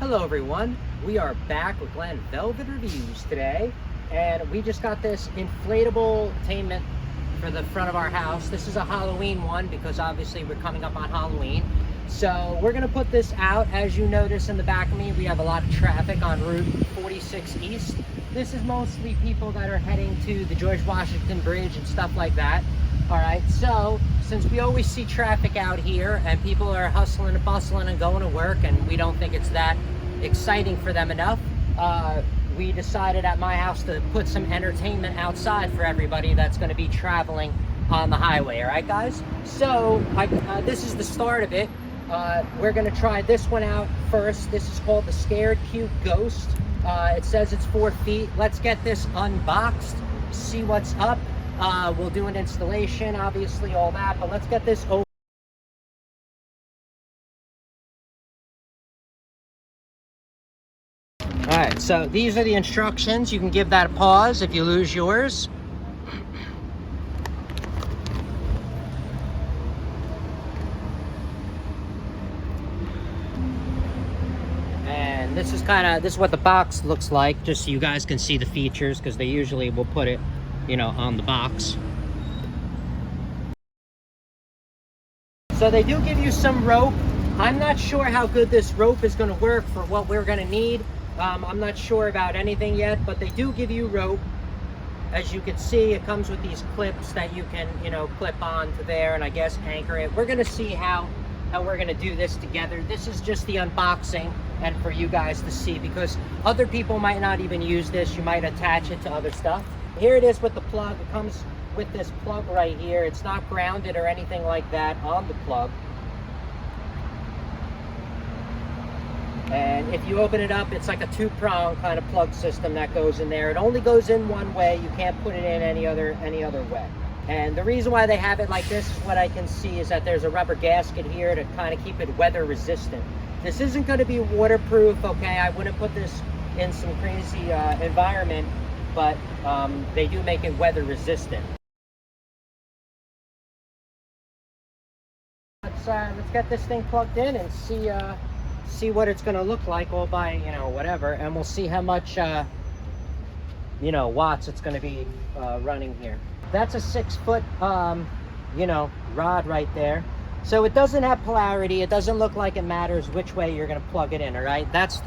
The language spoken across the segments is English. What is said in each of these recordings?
Hello everyone, we are back with Glenn Velvet Reviews today, and we just got this inflatable entertainment for the front of our house. This is a Halloween one because obviously we're coming up on Halloween. So we're gonna put this out. As you notice in the back of me, we have a lot of traffic on Route 46 East. This is mostly people that are heading to the George Washington Bridge and stuff like that. All right, so since we always see traffic out here and people are hustling and bustling and going to work and we don't think it's that exciting for them enough, we decided at my house to put some entertainment outside for everybody that's going to be traveling on the highway. All right, guys? So this is the start of it. We're going to try this one out first. This is called the Scared Cute Ghost. It says it's 4 feet. Let's get this unboxed, see what's up. We'll do an installation, obviously, all that, but let's get this over. All right, so these are the instructions. You can give that a pause if you lose yours. And this is what the box looks like, just so you guys can see the features, because they usually will put it, you know, on the box. So they do give you some rope. I'm not sure how good this rope is going to work for what we're going to need. I'm not sure about anything yet, but they do give you rope. As you can see, it comes with these clips that you can, you know, clip onto there and I guess anchor it. We're going to see how we're going to do this together. This is just the unboxing and for you guys to see, because other people might not even use this. You might attach it to other stuff. Here it is with the plug. It comes with this plug right here. It's not grounded or anything like that on the plug. And if you open it up, it's like a two-prong kind of plug system that goes in there. It only goes in one way. You can't put it in any other way. And the reason why they have it like this is what I can see is that there's a rubber gasket here to kind of keep it weather resistant. This isn't going to be waterproof, okay? I wouldn't put this in some crazy environment, but they do make it weather resistant. Let's get this thing plugged in and see what it's going to look like all by, you know, whatever, and we'll see how much you know, watts it's going to be running here. That's a 6-foot you know, rod right there. So it doesn't have polarity. It doesn't look like it matters which way you're going to plug it in. All right, that's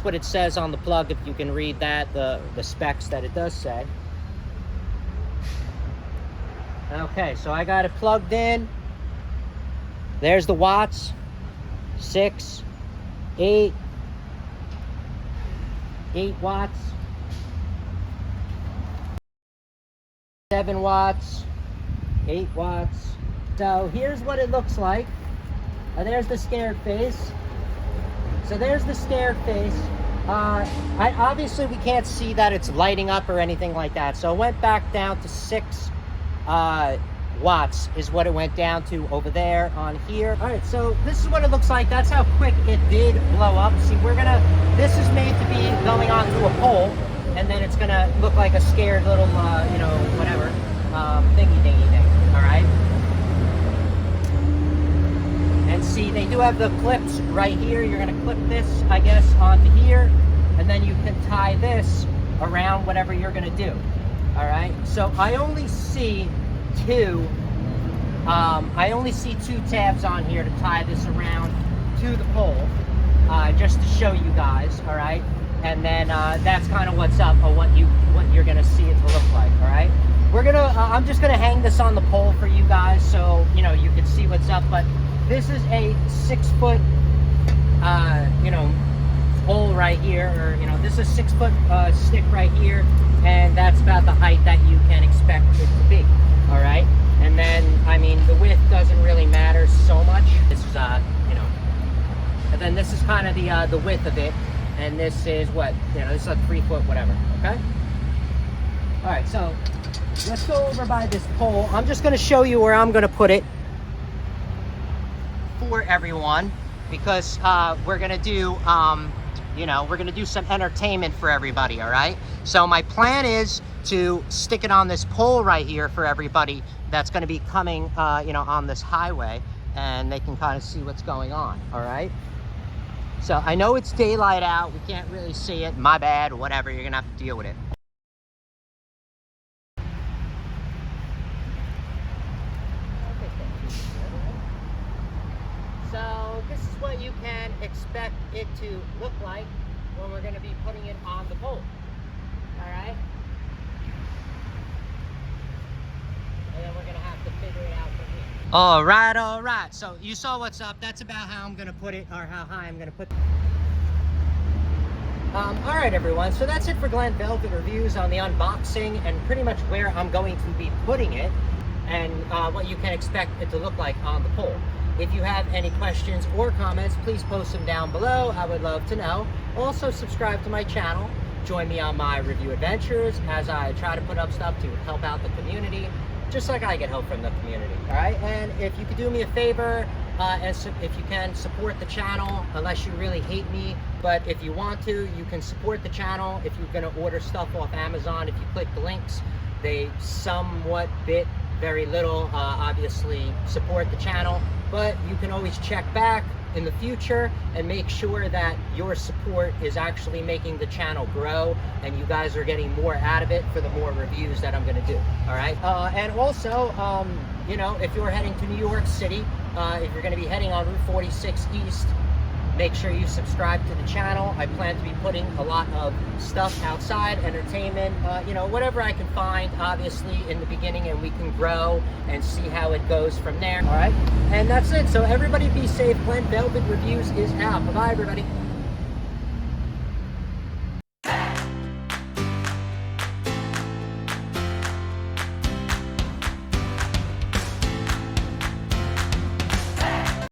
what it says on the plug, if you can read that, the specs that it does say. Okay, so I got it plugged in. There's the watts. 6, 8 watts, 7 watts, 8 watts. So here's what it looks like. There's the scared face. So there's the scared face. Obviously we can't see that it's lighting up or anything like that. So it went back down to 6 watts is what it went down to over there on here. All right, so this is what it looks like. That's how quick it did blow up. See, this is made to be going onto a pole, and then it's gonna look like a scared little, you know, whatever, thingy thing. All right. And see, they do have the clips right here. You're gonna clip this, I guess, onto here, and then you can tie this around whatever you're gonna do. All right. So I only see two tabs on here to tie this around to the pole, just to show you guys. All right, and then that's kind of what's up, or what you're gonna see it to look like. All right, I'm just gonna hang this on the pole for you guys, so you know you can see what's up. But this is a 6-foot you know, pole right here, or you know, this is a 6-foot stick right here, and that's about the height that you can expect it to be. All right, and then I mean the width doesn't really matter so much. This is you know, and then this is kind of the width of it, and this is what, you know, this is a 3-foot whatever. Okay. All right, so let's go over by this pole. I'm just going to show you where I'm going to put it for everyone, because we're going to do you know, we're going to do some entertainment for everybody. All right, so my plan is to stick it on this pole right here for everybody that's going to be coming, you know, on this highway, and they can kind of see what's going on. All right, So I know it's daylight out. We can't really see it. My bad, whatever. You're gonna have to deal with it. So this is what you can expect it to look like when we're gonna be putting it on the pole. All right? And then we're gonna have to figure it out from here. All right. So you saw what's up. That's about how I'm gonna put it, or how high I'm gonna put it. All right, everyone. So that's it for Glen Velvet Reviews on the unboxing and pretty much where I'm going to be putting it and what you can expect it to look like on the pole. If you have any questions or comments, please post them down below. I would love to know. Also, subscribe to my channel. Join me on my review adventures as I try to put up stuff to help out the community, just like I get help from the community. All right, and if you could do me a favor, if you can support the channel, unless you really hate me, but if you want to, you can support the channel. If you're going to order stuff off Amazon, if you click the links, they somewhat very little obviously support the channel, but you can always check back in the future and make sure that your support is actually making the channel grow and you guys are getting more out of it for the more reviews that I'm going to do. All right, and also you know, if you're heading to New York City, if you're going to be heading on Route 46 East, make sure you subscribe to the channel. I plan to be putting a lot of stuff outside, entertainment, you know, whatever I can find, obviously, in the beginning, and we can grow and see how it goes from there. All right, and that's it. So everybody be safe. Glen Velvet Reviews is out. Bye-bye, everybody.